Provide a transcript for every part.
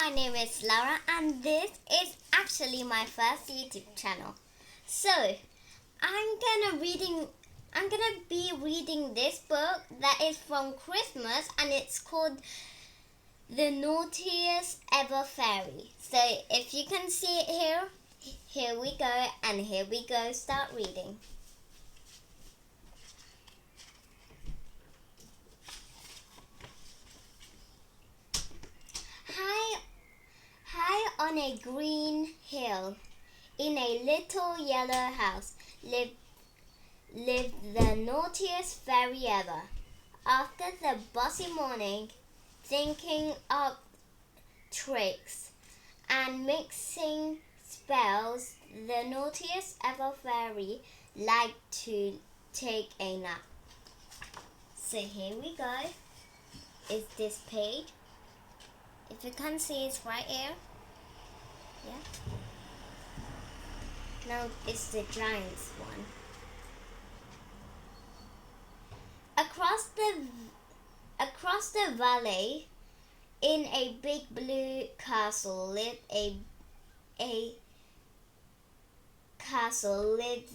my name is Laura and this is actually my first YouTube channel. So, I'm gonna be reading this book that is from Christmas and it's called The Naughtiest Ever Fairy. So, if you can see it here we go, and here we go, start reading. High on a green hill, in a little yellow house, lived the naughtiest fairy ever. After the bossy morning, thinking up tricks and mixing spells, the naughtiest ever fairy liked to take a nap. So here we go. Is this page? If you can see, it's right here. Yeah. Now it's the giant's one. Across the valley, in a big blue castle, lived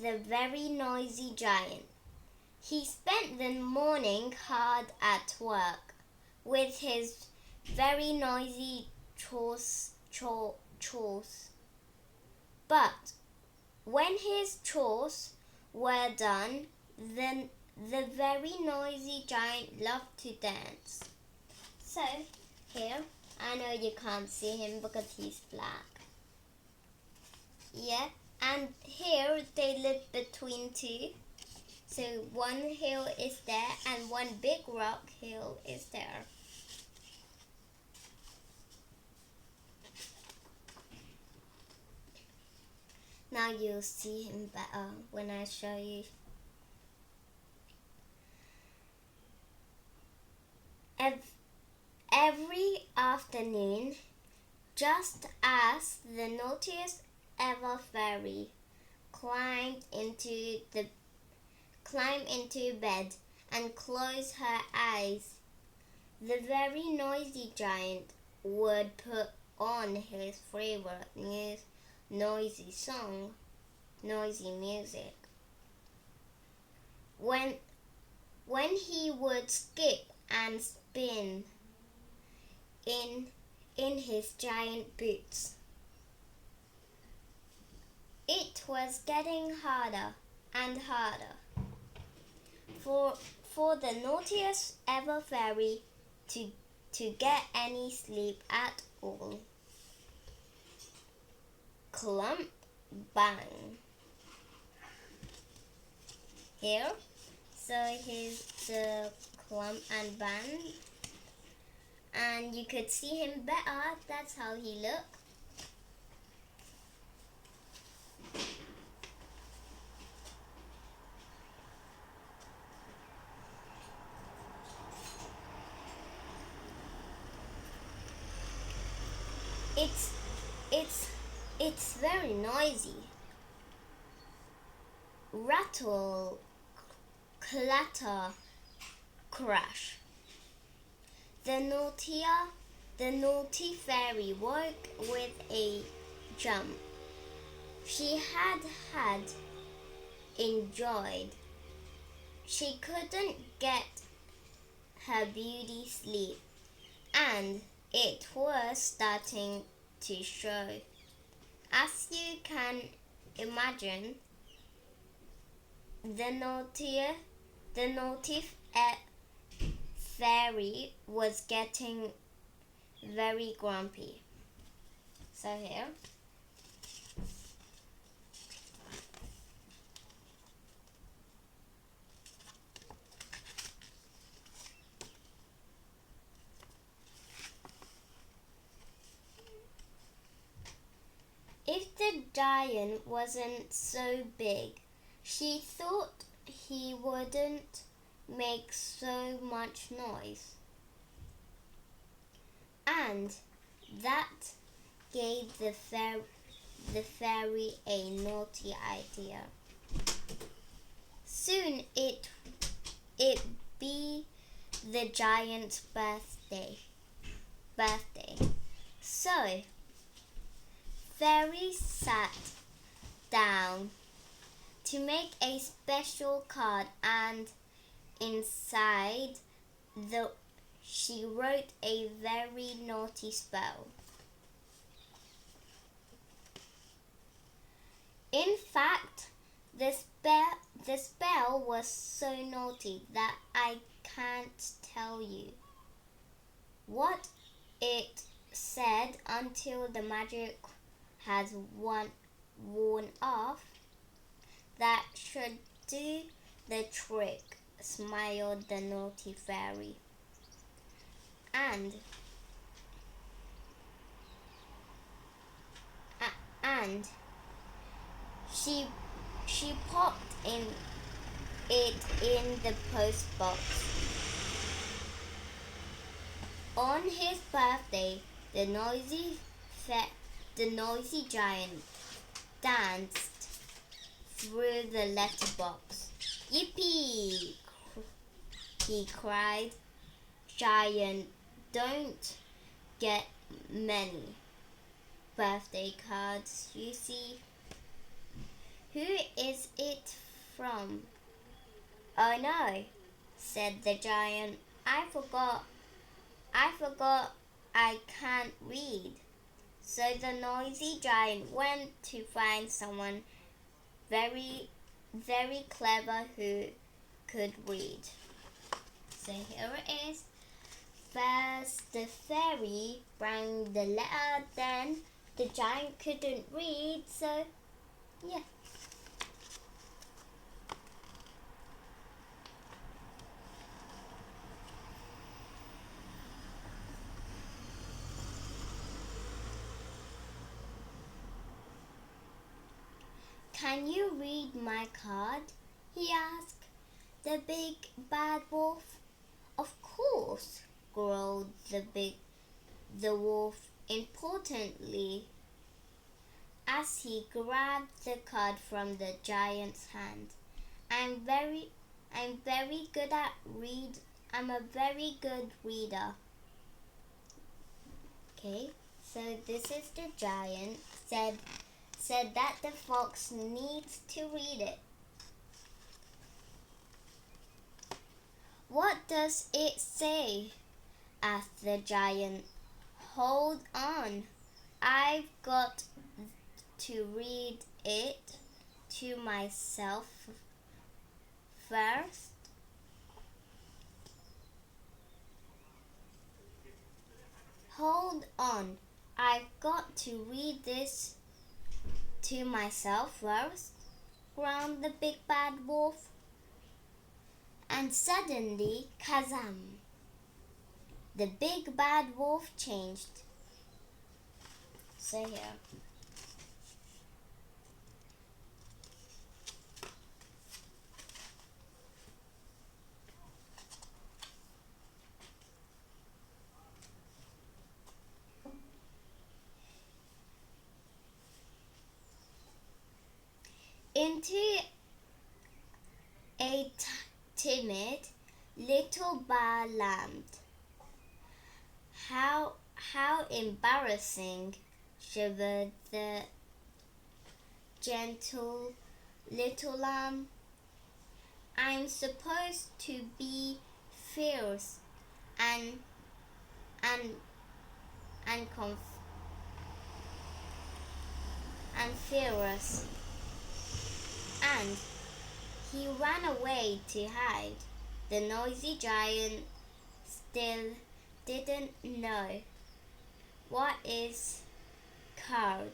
the very noisy giant. He spent the morning hard at work with his very noisy chores. But when his chores were done, then the very noisy giant loved to dance. So here, I know you can't see him because he's black. Yeah, and here they live between two. So one hill is there and one big rock hill is there. Now you'll see him better when I show you. Every afternoon, just as the naughtiest ever fairy climbed into bed and closed her eyes, the very noisy giant would put on his favorite noisy music. When he would skip and spin in his giant boots. It was getting harder and harder for the naughtiest ever fairy to get any sleep at all. Clump, bang. Here, so here's the clump and bang, and you could see him better. That's how he looked. It's very noisy. Rattle, clatter, crash. The naughty fairy woke with a jump. She had enjoyed. She couldn't get her beauty sleep, and it was starting to show. As you can imagine, the naughty fairy was getting very grumpy. So here. If the giant wasn't so big, she thought he wouldn't make so much noise. And that gave the fairy a naughty idea. Soon it be the giant's birthday. So, Fairy sat down to make a special card, and inside she wrote a very naughty spell. In fact, the spell was so naughty that I can't tell you what it said until the magic has worn off. That should do the trick, smiled the naughty fairy. And she popped it in the post box. On his birthday, the noisy giant danced through the letterbox. Yippee! He cried. Giant don't get many birthday cards, you see. Who is it from? Oh no, said the giant. I forgot I can't read. So the noisy giant went to find someone very, very clever who could read. So here it is. First the fairy rang the letter, then the giant couldn't read, so yeah. Can you read my card? He asked the big bad wolf. Of course, growled the wolf importantly as he grabbed the card from the giant's hand. I'm very good at I'm a very good reader. Okay, so this is the giant said that the fox needs to read it. What does it say? Asked the giant. Hold on, I've got to read it to myself first. Hold on, I've got to read this to myself first, growled the big bad wolf. And suddenly, kazam! The big bad wolf changed. So here. Into a timid little bar lamb. How embarrassing, shivered the gentle little lamb. I'm supposed to be fierce and fearless. And he ran away to hide. The noisy giant still didn't know what this card.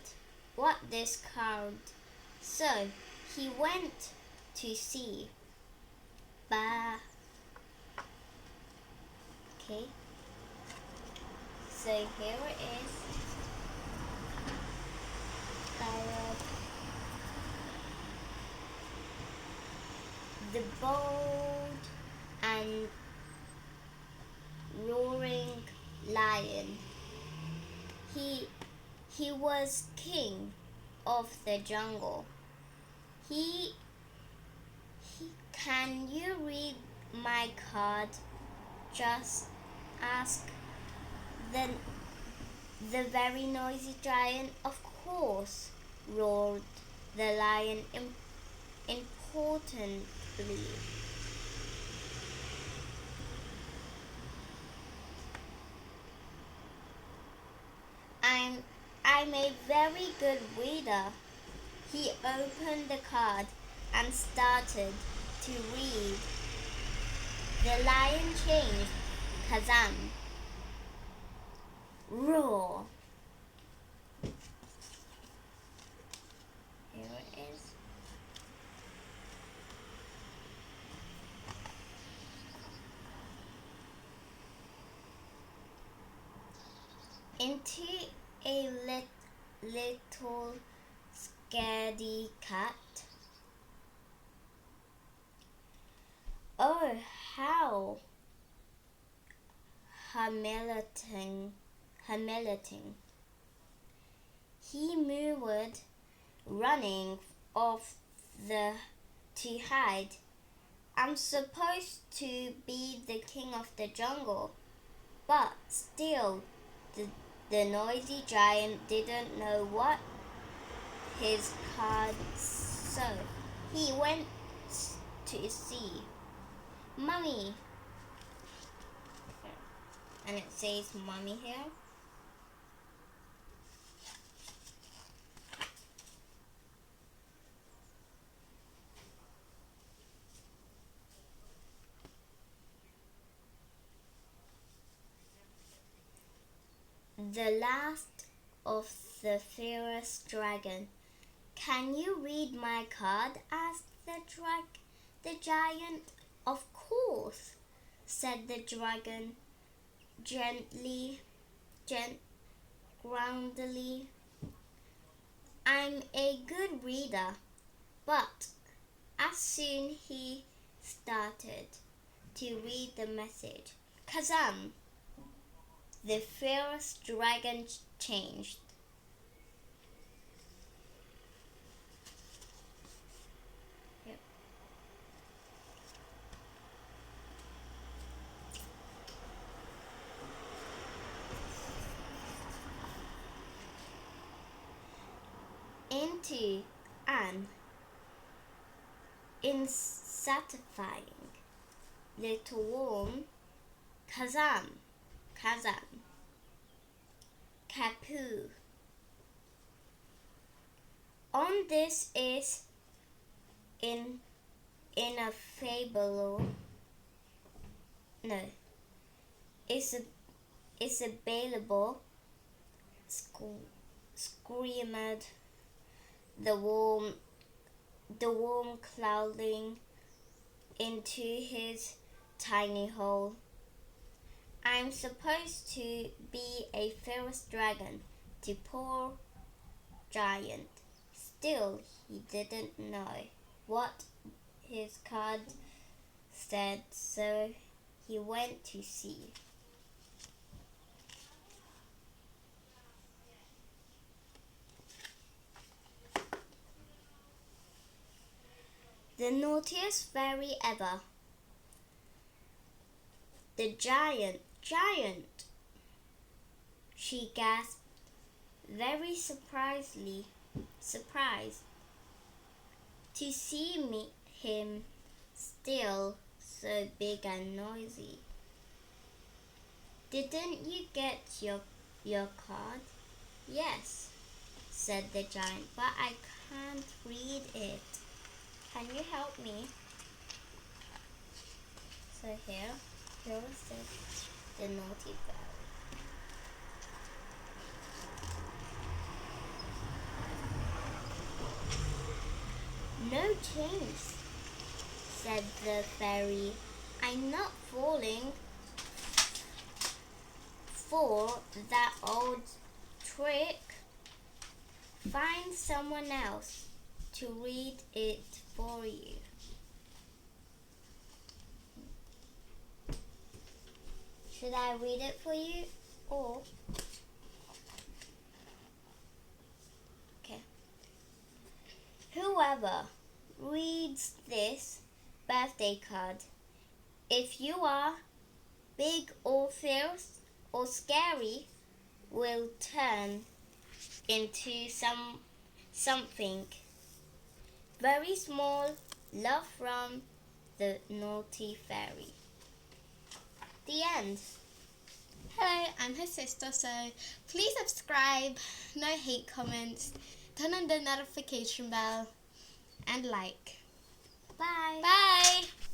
So he went to see. Bah. Okay. So here it is. The bold and roaring lion. He was king of the jungle. Can you read my card? Just asked The very noisy giant, of course, roared the lion importantly. I'm a very good reader. He opened the card and started to read. The lion changed. Kazam. Roar. Here it is. Into a little scaredy cat. Oh, how humiliating. He moved, running off to hide. I'm supposed to be the king of the jungle, but still, the noisy giant didn't know what his card said. He went to see Mummy, and it says Mummy here. The last of the fierce dragon. Can you read my card? Asked the giant. Of course, said the dragon groundily. I'm a good reader, but as soon he started to read the message, Kazam! The fierce dragon changed. Yep. Into an unsatisfying little worm. Kazam! Kapoo. On this is ineffable. No, it's available. Screamed the worm, crawling into his tiny hole. I'm supposed to be a fierce dragon, the poor giant. Still, he didn't know what his card said, so he went to see. The naughtiest fairy ever. The giant, she gasped, very surprised to see him still so big and noisy. Didn't you get your card? Yes, said the giant, but I can't read it. Can you help me? So here is the naughty fairy. No chance, said the fairy. I'm not falling for that old trick. Find someone else to read it for you. Should I read it for you or? Okay. Whoever reads this birthday card, if you are big or fierce or scary, will turn into something very small. Love from the Naughty Fairy. The end. Hello, I'm her sister, so please subscribe, no hate comments, turn on the notification bell, and like. Bye. Bye!